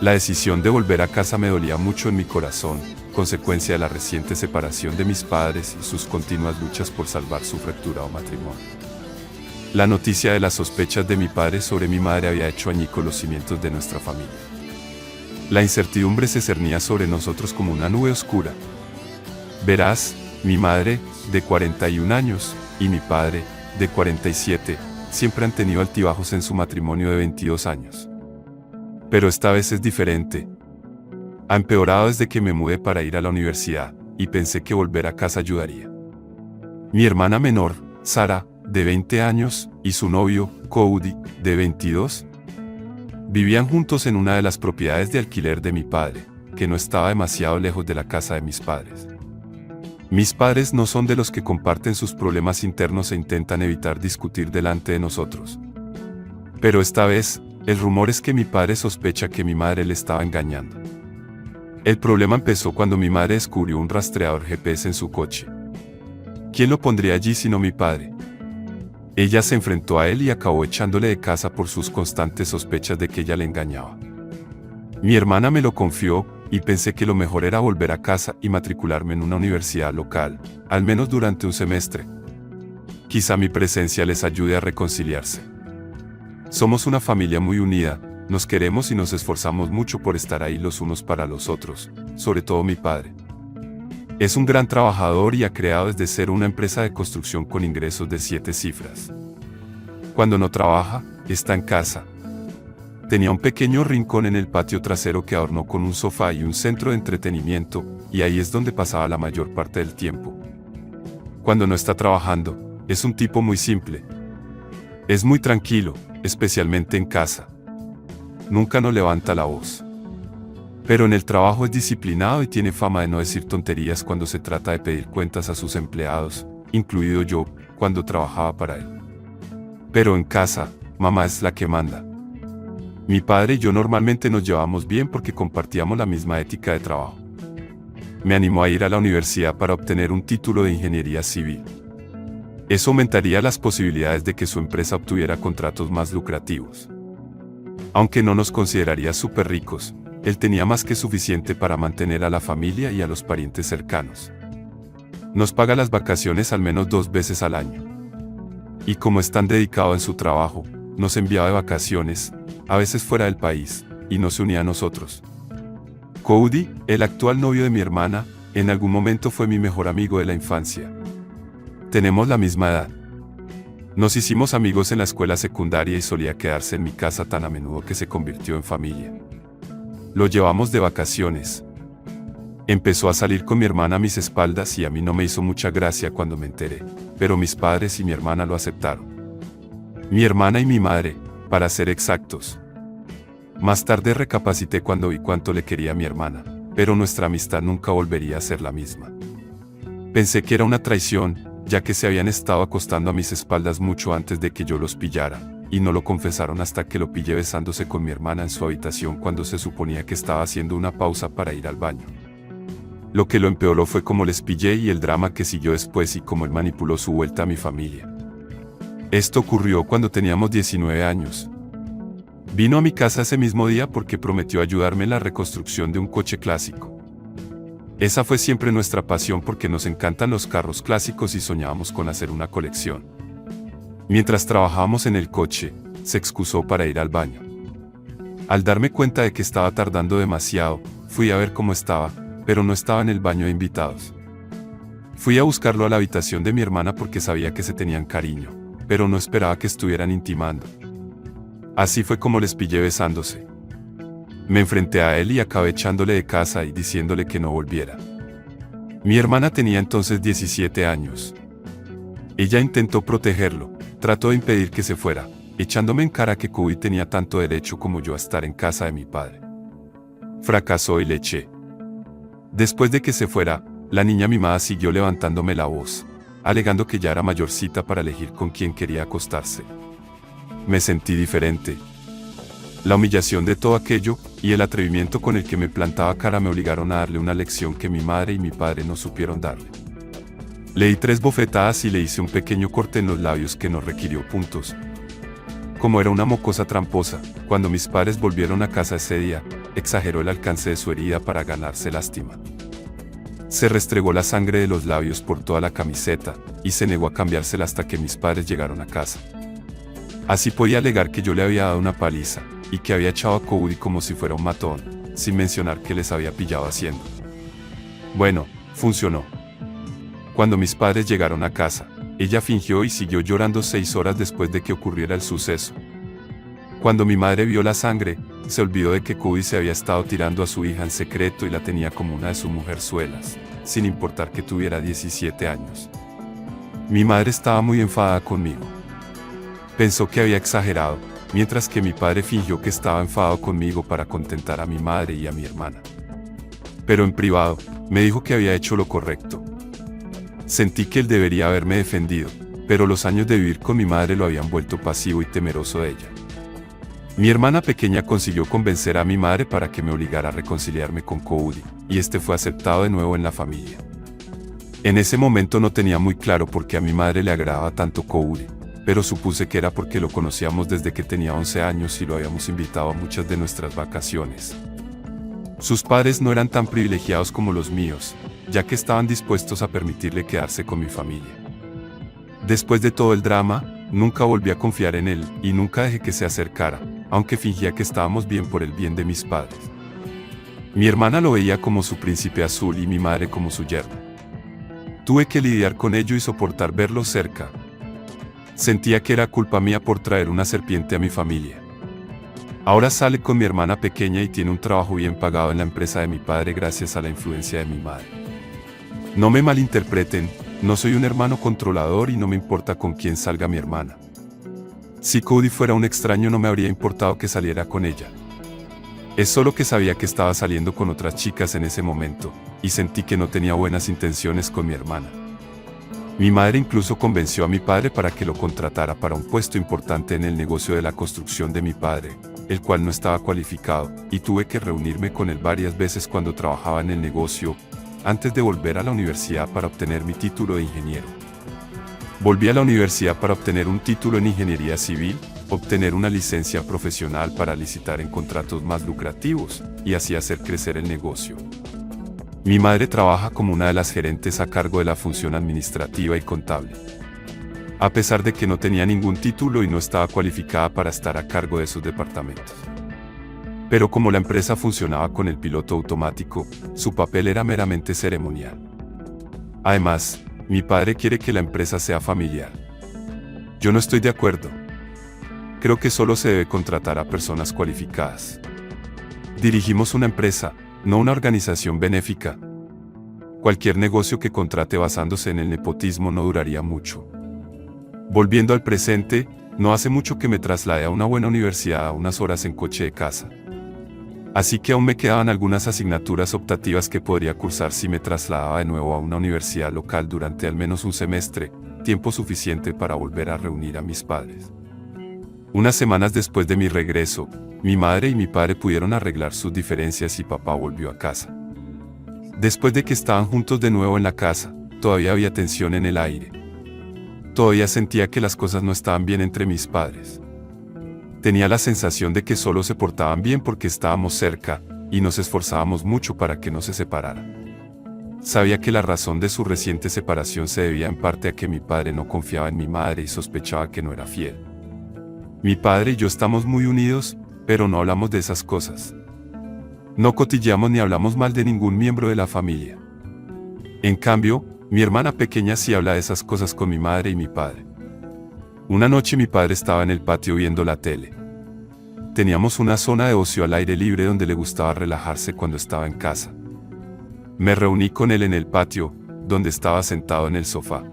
La decisión de volver a casa me dolía mucho en mi corazón, consecuencia de la reciente separación de mis padres y sus continuas luchas por salvar su fracturado matrimonio. La noticia de las sospechas de mi padre sobre mi madre había hecho añicos los cimientos de nuestra familia. La incertidumbre se cernía sobre nosotros como una nube oscura. Verás, mi madre, de 41 años, y mi padre, de 47, siempre han tenido altibajos en su matrimonio de 22 años. Pero esta vez es diferente. Ha empeorado desde que me mudé para ir a la universidad, y pensé que volver a casa ayudaría. Mi hermana menor, Sara, de 20 años, y su novio, Cody, de 22, vivían juntos en una de las propiedades de alquiler de mi padre, que no estaba demasiado lejos de la casa de mis padres. Mis padres no son de los que comparten sus problemas internos e intentan evitar discutir delante de nosotros. Pero esta vez, el rumor es que mi padre sospecha que mi madre le estaba engañando. El problema empezó cuando mi madre descubrió un rastreador GPS en su coche. ¿Quién lo pondría allí sino mi padre? Ella se enfrentó a él y acabó echándole de casa por sus constantes sospechas de que ella le engañaba. Mi hermana me lo confió, y pensé que lo mejor era volver a casa y matricularme en una universidad local, al menos durante un semestre. Quizá mi presencia les ayude a reconciliarse. Somos una familia muy unida, nos queremos y nos esforzamos mucho por estar ahí los unos para los otros, sobre todo mi padre. Es un gran trabajador y ha creado desde cero una empresa de construcción con ingresos de 7 cifras. Cuando no trabaja, está en casa. Tenía un pequeño rincón en el patio trasero que adornó con un sofá y un centro de entretenimiento, y ahí es donde pasaba la mayor parte del tiempo. Cuando no está trabajando, es un tipo muy simple. Es muy tranquilo, especialmente en casa. Nunca nos levanta la voz. Pero en el trabajo es disciplinado y tiene fama de no decir tonterías cuando se trata de pedir cuentas a sus empleados, incluido yo, cuando trabajaba para él. Pero en casa, mamá es la que manda. Mi padre y yo normalmente nos llevamos bien porque compartíamos la misma ética de trabajo. Me animó a ir a la universidad para obtener un título de ingeniería civil. Eso aumentaría las posibilidades de que su empresa obtuviera contratos más lucrativos. Aunque no nos consideraría súper ricos, él tenía más que suficiente para mantener a la familia y a los parientes cercanos. Nos paga las vacaciones al menos 2 veces al año. Y como es tan dedicado en su trabajo, nos enviaba de vacaciones, a veces fuera del país, y no se unía a nosotros. Cody, el actual novio de mi hermana, en algún momento fue mi mejor amigo de la infancia. Tenemos la misma edad. Nos hicimos amigos en la escuela secundaria y solía quedarse en mi casa tan a menudo que se convirtió en familia. Lo llevamos de vacaciones. Empezó a salir con mi hermana a mis espaldas y a mí no me hizo mucha gracia cuando me enteré, pero mis padres y mi hermana lo aceptaron. Mi hermana y mi madre, para ser exactos. Más tarde recapacité cuando vi cuánto le quería a mi hermana, pero nuestra amistad nunca volvería a ser la misma. Pensé que era una traición, ya que se habían estado acostando a mis espaldas mucho antes de que yo los pillara, y no lo confesaron hasta que lo pillé besándose con mi hermana en su habitación cuando se suponía que estaba haciendo una pausa para ir al baño. Lo que lo empeoró fue cómo les pillé y el drama que siguió después y cómo él manipuló su vuelta a mi familia. Esto ocurrió cuando teníamos 19 años. Vino a mi casa ese mismo día porque prometió ayudarme en la reconstrucción de un coche clásico. Esa fue siempre nuestra pasión porque nos encantan los carros clásicos y soñábamos con hacer una colección. Mientras trabajábamos en el coche, se excusó para ir al baño. Al darme cuenta de que estaba tardando demasiado, fui a ver cómo estaba, pero no estaba en el baño de invitados. Fui a buscarlo a la habitación de mi hermana porque sabía que se tenían cariño, pero no esperaba que estuvieran intimando. Así fue como les pillé besándose. Me enfrenté a él y acabé echándole de casa y diciéndole que no volviera. Mi hermana tenía entonces 17 años. Ella intentó protegerlo, trató de impedir que se fuera, echándome en cara que Cody tenía tanto derecho como yo a estar en casa de mi padre. Fracasó y le eché. Después de que se fuera, la niña mimada siguió levantándome la voz, alegando que ya era mayorcita para elegir con quién quería acostarse. Me sentí diferente. La humillación de todo aquello, y el atrevimiento con el que me plantaba cara me obligaron a darle una lección que mi madre y mi padre no supieron darle. Le di 3 bofetadas y le hice un pequeño corte en los labios que no requirió puntos. Como era una mocosa tramposa, cuando mis padres volvieron a casa ese día, exageró el alcance de su herida para ganarse lástima. Se restregó la sangre de los labios por toda la camiseta, y se negó a cambiársela hasta que mis padres llegaron a casa. Así podía alegar que yo le había dado una paliza, y que había echado a Cody como si fuera un matón, sin mencionar que les había pillado haciendo. Bueno, funcionó. Cuando mis padres llegaron a casa, ella fingió y siguió llorando 6 horas después de que ocurriera el suceso. Cuando mi madre vio la sangre, se olvidó de que Cody se había estado tirando a su hija en secreto y la tenía como una de sus mujerzuelas, sin importar que tuviera 17 años. Mi madre estaba muy enfadada conmigo. Pensó que había exagerado, mientras que mi padre fingió que estaba enfadado conmigo para contentar a mi madre y a mi hermana. Pero en privado, me dijo que había hecho lo correcto. Sentí que él debería haberme defendido, pero los años de vivir con mi madre lo habían vuelto pasivo y temeroso de ella. Mi hermana pequeña consiguió convencer a mi madre para que me obligara a reconciliarme con Cody, y este fue aceptado de nuevo en la familia. En ese momento no tenía muy claro por qué a mi madre le agradaba tanto Cody, pero supuse que era porque lo conocíamos desde que tenía 11 años y lo habíamos invitado a muchas de nuestras vacaciones. Sus padres no eran tan privilegiados como los míos, ya que estaban dispuestos a permitirle quedarse con mi familia. Después de todo el drama, nunca volví a confiar en él, y nunca dejé que se acercara, aunque fingía que estábamos bien por el bien de mis padres. Mi hermana lo veía como su príncipe azul y mi madre como su yerno. Tuve que lidiar con ello y soportar verlo cerca. Sentía que era culpa mía por traer una serpiente a mi familia. Ahora sale con mi hermana pequeña y tiene un trabajo bien pagado en la empresa de mi padre gracias a la influencia de mi madre. No me malinterpreten, no soy un hermano controlador y no me importa con quién salga mi hermana. Si Cody fuera un extraño no me habría importado que saliera con ella. Es solo que sabía que estaba saliendo con otras chicas en ese momento, y sentí que no tenía buenas intenciones con mi hermana. Mi madre incluso convenció a mi padre para que lo contratara para un puesto importante en el negocio de la construcción de mi padre, el cual no estaba cualificado, y tuve que reunirme con él varias veces cuando trabajaba en el negocio, antes de volver a la universidad para obtener mi título de ingeniero. Volví a la universidad para obtener un título en ingeniería civil, obtener una licencia profesional para licitar en contratos más lucrativos, y así hacer crecer el negocio. Mi madre trabaja como una de las gerentes a cargo de la función administrativa y contable. A pesar de que no tenía ningún título y no estaba cualificada para estar a cargo de esos departamentos. Pero como la empresa funcionaba con el piloto automático, su papel era meramente ceremonial. Además, mi padre quiere que la empresa sea familiar. Yo no estoy de acuerdo. Creo que solo se debe contratar a personas cualificadas. Dirigimos una empresa, no una organización benéfica. Cualquier negocio que contrate basándose en el nepotismo no duraría mucho. Volviendo al presente, no hace mucho que me trasladé a una buena universidad a unas horas en coche de casa. Así que aún me quedaban algunas asignaturas optativas que podría cursar si me trasladaba de nuevo a una universidad local durante al menos un semestre, tiempo suficiente para volver a reunir a mis padres. Unas semanas después de mi regreso, mi madre y mi padre pudieron arreglar sus diferencias y papá volvió a casa. Después de que estaban juntos de nuevo en la casa, todavía había tensión en el aire. Todavía sentía que las cosas no estaban bien entre mis padres. Tenía la sensación de que solo se portaban bien porque estábamos cerca, y nos esforzábamos mucho para que no se separaran. Sabía que la razón de su reciente separación se debía en parte a que mi padre no confiaba en mi madre y sospechaba que no era fiel. Mi padre y yo estamos muy unidos, pero no hablamos de esas cosas. No cotilleamos ni hablamos mal de ningún miembro de la familia. En cambio, mi hermana pequeña sí habla de esas cosas con mi madre y mi padre. Una noche mi padre estaba en el patio viendo la tele. Teníamos una zona de ocio al aire libre donde le gustaba relajarse cuando estaba en casa. Me reuní con él en el patio, donde estaba sentado en el sofá.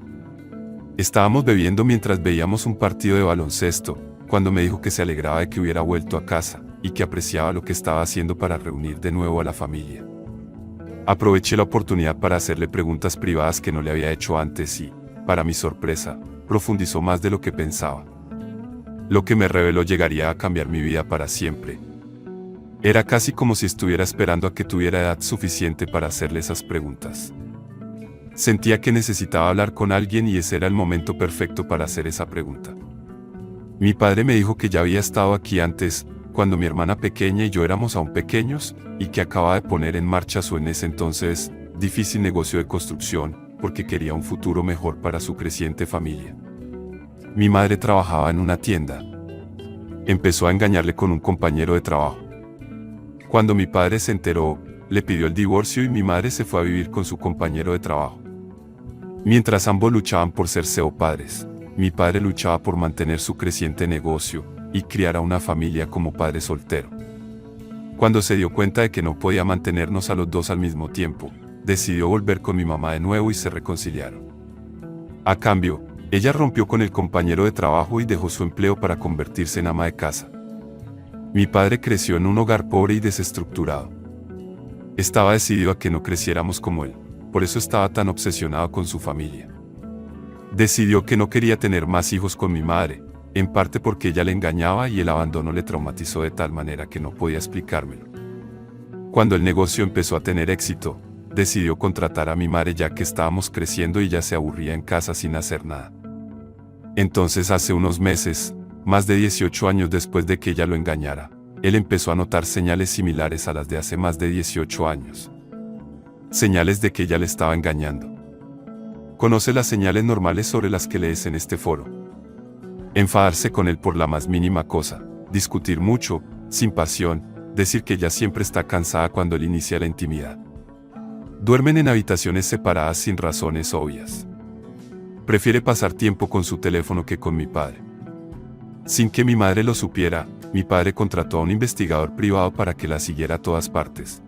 Estábamos bebiendo mientras veíamos un partido de baloncesto, cuando me dijo que se alegraba de que hubiera vuelto a casa, y que apreciaba lo que estaba haciendo para reunir de nuevo a la familia. Aproveché la oportunidad para hacerle preguntas privadas que no le había hecho antes y, para mi sorpresa, profundizó más de lo que pensaba. Lo que me reveló llegaría a cambiar mi vida para siempre. Era casi como si estuviera esperando a que tuviera edad suficiente para hacerle esas preguntas. Sentía que necesitaba hablar con alguien y ese era el momento perfecto para hacer esa pregunta. Mi padre me dijo que ya había estado aquí antes, cuando mi hermana pequeña y yo éramos aún pequeños, y que acababa de poner en marcha su en ese entonces difícil negocio de construcción, porque quería un futuro mejor para su creciente familia. Mi madre trabajaba en una tienda. Empezó a engañarle con un compañero de trabajo. Cuando mi padre se enteró, le pidió el divorcio y mi madre se fue a vivir con su compañero de trabajo. Mientras ambos luchaban por ser padres, mi padre luchaba por mantener su creciente negocio y criar a una familia como padre soltero. Cuando se dio cuenta de que no podía mantenernos a los dos al mismo tiempo, decidió volver con mi mamá de nuevo y se reconciliaron. A cambio, ella rompió con el compañero de trabajo y dejó su empleo para convertirse en ama de casa. Mi padre creció en un hogar pobre y desestructurado. Estaba decidido a que no creciéramos como él, por eso estaba tan obsesionado con su familia. Decidió que no quería tener más hijos con mi madre, en parte porque ella le engañaba y el abandono le traumatizó de tal manera que no podía explicármelo. Cuando el negocio empezó a tener éxito, decidió contratar a mi madre ya que estábamos creciendo y ella se aburría en casa sin hacer nada. Entonces hace unos meses, más de 18 años después de que ella lo engañara, él empezó a notar señales similares a las de hace más de 18 años. Señales de que ella le estaba engañando. Conoce las señales normales sobre las que lees en este foro. Enfadarse con él por la más mínima cosa, discutir mucho, sin pasión, decir que ella siempre está cansada cuando él inicia la intimidad. Duermen en habitaciones separadas sin razones obvias. Prefiere pasar tiempo con su teléfono que con mi padre. Sin que mi madre lo supiera, mi padre contrató a un investigador privado para que la siguiera a todas partes.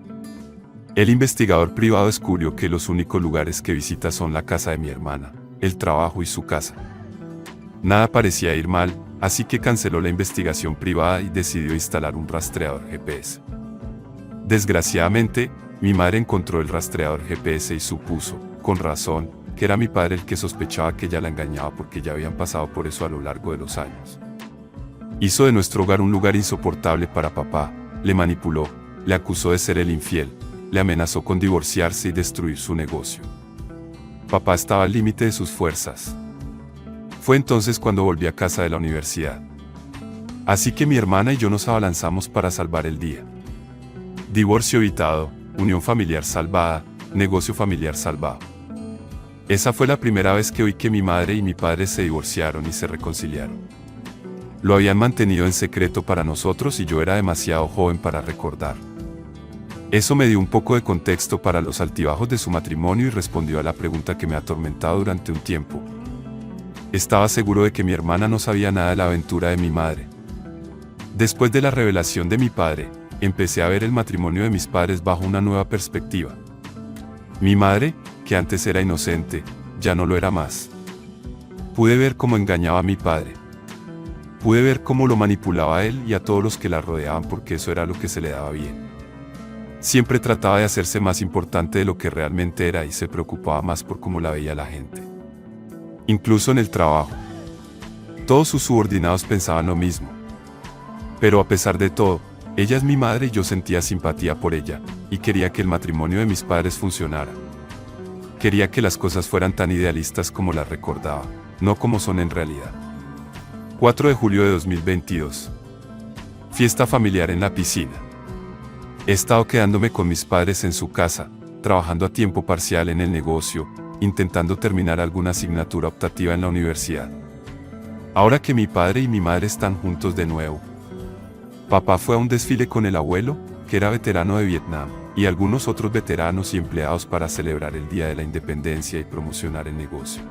El investigador privado descubrió que los únicos lugares que visita son la casa de mi hermana, el trabajo y su casa. Nada parecía ir mal, así que canceló la investigación privada y decidió instalar un rastreador GPS. Desgraciadamente, mi madre encontró el rastreador GPS y supuso, con razón, que era mi padre el que sospechaba que ella la engañaba porque ya habían pasado por eso a lo largo de los años. Hizo de nuestro hogar un lugar insoportable para papá, le manipuló, le acusó de ser el infiel, le amenazó con divorciarse y destruir su negocio. Papá estaba al límite de sus fuerzas. Fue entonces cuando volví a casa de la universidad. Así que mi hermana y yo nos abalanzamos para salvar el día. Divorcio evitado, unión familiar salvada, negocio familiar salvado. Esa fue la primera vez que oí que mi madre y mi padre se divorciaron y se reconciliaron. Lo habían mantenido en secreto para nosotros y yo era demasiado joven para recordar. Eso me dio un poco de contexto para los altibajos de su matrimonio y respondió a la pregunta que me ha atormentado durante un tiempo. Estaba seguro de que mi hermana no sabía nada de la aventura de mi madre. Después de la revelación de mi padre, empecé a ver el matrimonio de mis padres bajo una nueva perspectiva. Mi madre, que antes era inocente, ya no lo era más. Pude ver cómo engañaba a mi padre. Pude ver cómo lo manipulaba a él y a todos los que la rodeaban porque eso era lo que se le daba bien. Siempre trataba de hacerse más importante de lo que realmente era y se preocupaba más por cómo la veía la gente. Incluso en el trabajo. Todos sus subordinados pensaban lo mismo. Pero a pesar de todo, ella es mi madre y yo sentía simpatía por ella, y quería que el matrimonio de mis padres funcionara. Quería que las cosas fueran tan idealistas como las recordaba, no como son en realidad. 4 de julio de 2022. Fiesta familiar en la piscina. He estado quedándome con mis padres en su casa, trabajando a tiempo parcial en el negocio, intentando terminar alguna asignatura optativa en la universidad. Ahora que mi padre y mi madre están juntos de nuevo. Papá fue a un desfile con el abuelo, que era veterano de Vietnam, y algunos otros veteranos y empleados para celebrar el Día de la Independencia y promocionar el negocio.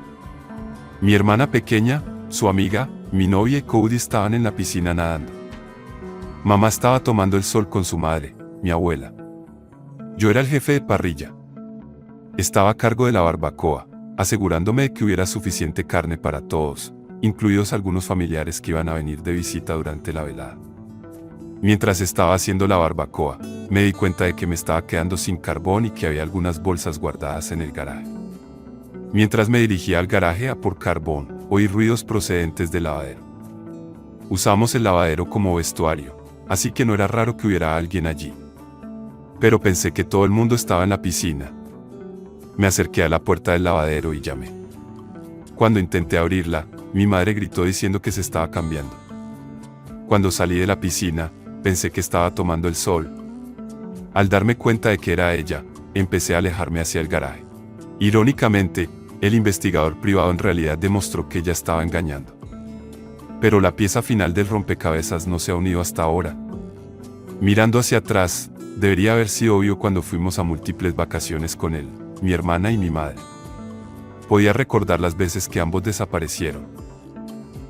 Mi hermana pequeña, su amiga, mi novia y Cody estaban en la piscina nadando. Mamá estaba tomando el sol con su madre, mi abuela. Yo era el jefe de parrilla. Estaba a cargo de la barbacoa, asegurándome de que hubiera suficiente carne para todos, incluidos algunos familiares que iban a venir de visita durante la velada. Mientras estaba haciendo la barbacoa, me di cuenta de que me estaba quedando sin carbón y que había algunas bolsas guardadas en el garaje. Mientras me dirigía al garaje a por carbón, oí ruidos procedentes del lavadero. Usamos el lavadero como vestuario, así que no era raro que hubiera alguien allí. Pero pensé que todo el mundo estaba en la piscina. Me acerqué a la puerta del lavadero y llamé. Cuando intenté abrirla, mi madre gritó diciendo que se estaba cambiando. Cuando salí de la piscina, pensé que estaba tomando el sol. Al darme cuenta de que era ella, empecé a alejarme hacia el garaje. Irónicamente, el investigador privado en realidad demostró que ella estaba engañando. Pero la pieza final del rompecabezas no se ha unido hasta ahora. Mirando hacia atrás, debería haber sido obvio cuando fuimos a múltiples vacaciones con él, mi hermana y mi madre. Podía recordar las veces que ambos desaparecieron.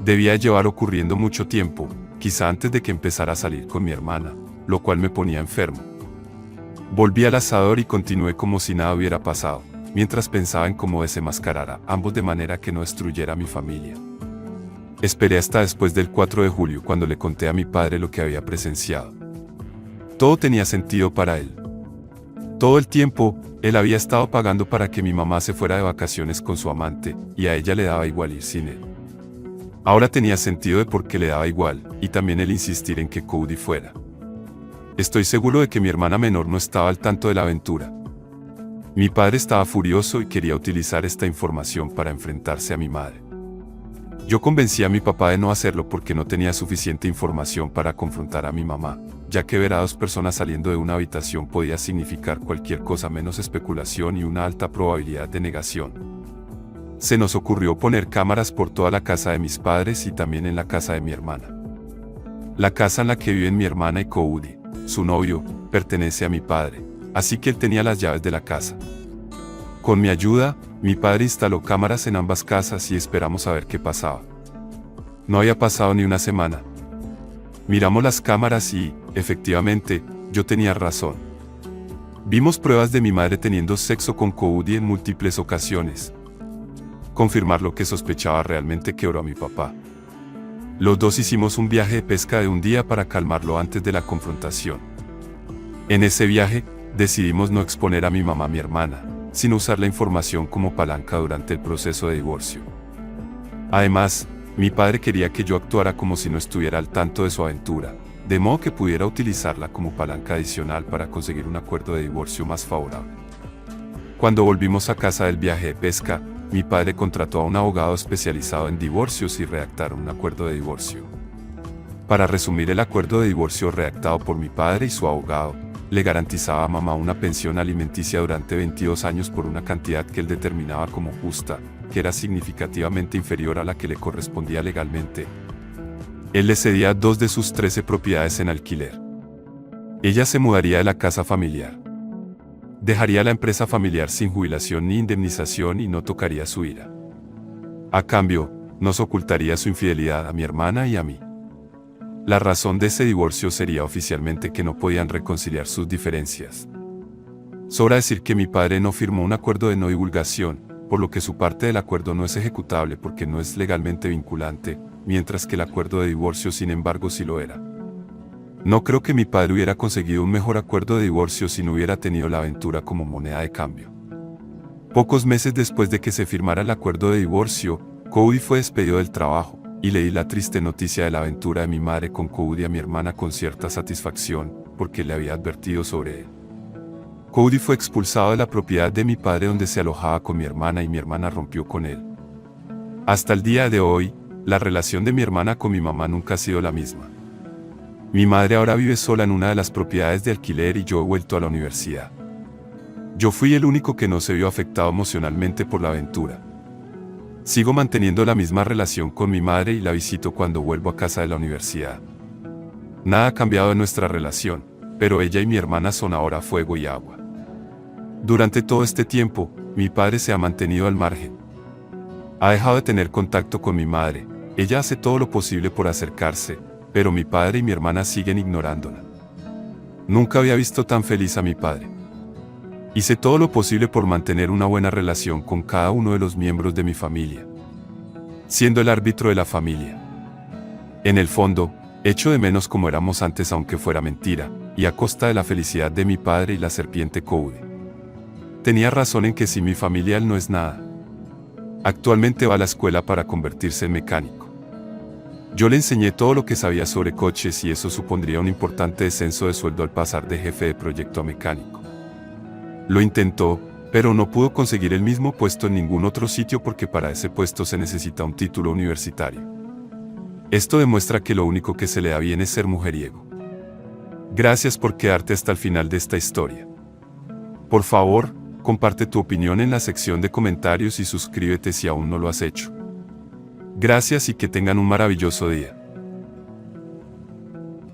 Debía llevar ocurriendo mucho tiempo, quizá antes de que empezara a salir con mi hermana, lo cual me ponía enfermo. Volví al asador y continué como si nada hubiera pasado, mientras pensaba en cómo desenmascarar a ambos de manera que no destruyera a mi familia. Esperé hasta después del 4 de julio cuando le conté a mi padre lo que había presenciado. Todo tenía sentido para él. Todo el tiempo, él había estado pagando para que mi mamá se fuera de vacaciones con su amante, y a ella le daba igual ir sin él. Ahora tenía sentido de por qué le daba igual, y también el insistir en que Cody fuera. Estoy seguro de que mi hermana menor no estaba al tanto de la aventura. Mi padre estaba furioso y quería utilizar esta información para enfrentarse a mi madre. Yo convencí a mi papá de no hacerlo porque no tenía suficiente información para confrontar a mi mamá, ya que ver a dos personas saliendo de una habitación podía significar cualquier cosa menos especulación y una alta probabilidad de negación. Se nos ocurrió poner cámaras por toda la casa de mis padres y también en la casa de mi hermana. La casa en la que viven mi hermana y Cody, su novio, pertenece a mi padre, así que él tenía las llaves de la casa. Con mi ayuda, mi padre instaló cámaras en ambas casas y esperamos a ver qué pasaba. No había pasado ni una semana. Miramos las cámaras y, efectivamente, yo tenía razón. Vimos pruebas de mi madre teniendo sexo con Cody en múltiples ocasiones. Confirmar lo que sospechaba realmente quebró a mi papá. Los dos hicimos un viaje de pesca de un día para calmarlo antes de la confrontación. En ese viaje, decidimos no exponer a mi mamá, mi hermana, sino usar la información como palanca durante el proceso de divorcio. Además, mi padre quería que yo actuara como si no estuviera al tanto de su aventura, de modo que pudiera utilizarla como palanca adicional para conseguir un acuerdo de divorcio más favorable. Cuando volvimos a casa del viaje de pesca, mi padre contrató a un abogado especializado en divorcios y redactaron un acuerdo de divorcio. Para resumir, el acuerdo de divorcio redactado por mi padre y su abogado, le garantizaba a mamá una pensión alimenticia durante 22 años por una cantidad que él determinaba como justa, que era significativamente inferior a la que le correspondía legalmente. Él le cedía 2 de sus 13 propiedades en alquiler. Ella se mudaría de la casa familiar. Dejaría la empresa familiar sin jubilación ni indemnización y no tocaría su ira. A cambio, nos ocultaría su infidelidad a mi hermana y a mí. La razón de ese divorcio sería oficialmente que no podían reconciliar sus diferencias. Sobra decir que mi padre no firmó un acuerdo de no divulgación, por lo que su parte del acuerdo no es ejecutable porque no es legalmente vinculante, mientras que el acuerdo de divorcio sin embargo sí lo era. No creo que mi padre hubiera conseguido un mejor acuerdo de divorcio si no hubiera tenido la aventura como moneda de cambio. Pocos meses después de que se firmara el acuerdo de divorcio, Cody fue despedido del trabajo, y leí la triste noticia de la aventura de mi madre con Cody a mi hermana con cierta satisfacción, porque le había advertido sobre él. Cody fue expulsado de la propiedad de mi padre donde se alojaba con mi hermana y mi hermana rompió con él. Hasta el día de hoy, la relación de mi hermana con mi mamá nunca ha sido la misma. Mi madre ahora vive sola en una de las propiedades de alquiler y yo he vuelto a la universidad. Yo fui el único que no se vio afectado emocionalmente por la aventura. Sigo manteniendo la misma relación con mi madre y la visito cuando vuelvo a casa de la universidad. Nada ha cambiado en nuestra relación, pero ella y mi hermana son ahora fuego y agua. Durante todo este tiempo, mi padre se ha mantenido al margen. Ha dejado de tener contacto con mi madre, ella hace todo lo posible por acercarse, pero mi padre y mi hermana siguen ignorándola. Nunca había visto tan feliz a mi padre. Hice todo lo posible por mantener una buena relación con cada uno de los miembros de mi familia, siendo el árbitro de la familia. En el fondo, echo de menos como éramos antes aunque fuera mentira, y a costa de la felicidad de mi padre y la serpiente Cody. Tenía razón en que sin mi familia él no es nada. Actualmente va a la escuela para convertirse en mecánico. Yo le enseñé todo lo que sabía sobre coches y eso supondría un importante descenso de sueldo al pasar de jefe de proyecto a mecánico. Lo intentó, pero no pudo conseguir el mismo puesto en ningún otro sitio porque para ese puesto se necesita un título universitario. Esto demuestra que lo único que se le da bien es ser mujeriego. Gracias por quedarte hasta el final de esta historia. Por favor, comparte tu opinión en la sección de comentarios y suscríbete si aún no lo has hecho. Gracias y que tengan un maravilloso día.